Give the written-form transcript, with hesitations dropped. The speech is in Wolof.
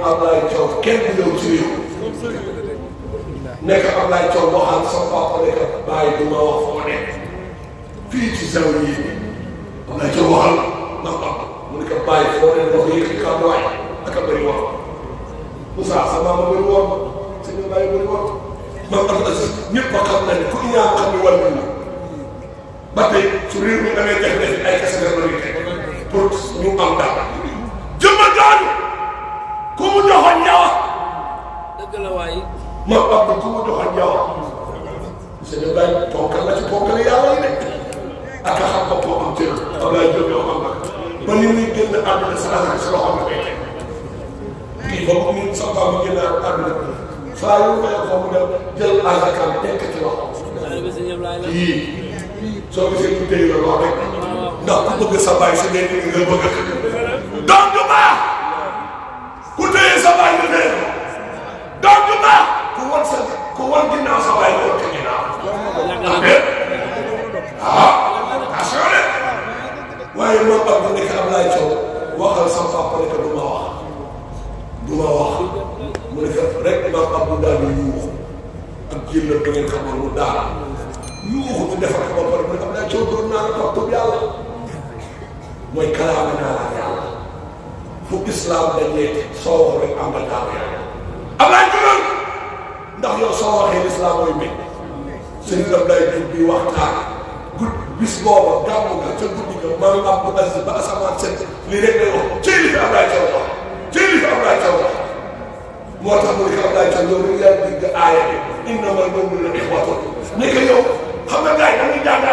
Ablaye Thiaw kenn du ñëw ci réew nekk Ablaye Thiaw waxal sa papa nekk bàyyi du ma wax foo nekk fii ci sew yi Ablaye Thiaw waxal ndax papa mu ne ko bàyyi foo nekk dafa yëkkati kàddu waay ak a bëri wax Moussa sa maama bëri woon sa ñu bàyyi bëri woon maam Abdou Aziz ñëpp a xam na ne ku ñaan xam ne wàllu na ba tey su réew mi amee jafe-jafe ay kese la doon teg pour ñu am dara jëmma jooju ku mu joxoon ñawa dëgg la waaye maam Abdou ku mu joxoon ñawa sëñ Ibrahima ponkal la ci ponkal yàlla yi nekk ak a xam boppam am cër Abdoulaye Diop yow xam nga ba ni muy génn àdduna sa loxo sa loxo nga koy teg kii ba mu sa papa mu génn àdduna saa yu may ko mu dem jël asakam tekk ci loxo kii soo gisee ñu téye la lool rek ndax ku bëgg sa baay sa nekk nga bëgg doom du baax ku téye sa baay nga téye doom du baax ku wan ginnaaw sa baay nga wan ko ginnaaw attention de waaye moom ab bu nekk Ablaye Thiaw waxal sa papa ne du ma wax mu ne rek maam Abdou daal di yuuxu ak jël la da ngeen xamoon mu daal yuuxu ñu defar ko ba pare mu ne Ablaye Thiaw doon naa la wax tub yàlla mooy kalaame naa la yàlla fu islam dañee soo wax rek am nga daal yàlla Ablaye jural ndax yow soo waxee l'islam mooy mbir sëñ Ablaye Diouf bi waxtaan bis booba gàmmu nga ca guddi ga maam Abdou Aziz ba asamaan set lii rek lay wax ci li fi Ablaye Thiaw wax ci li fi Ablaye Thiaw wax moo tax mu ne ko Ablaye Thiaw yow rek yaa dégg aaya bi innamal mu'minuuna ixwatun ne ko yow xam nga gars yi da ngay jàng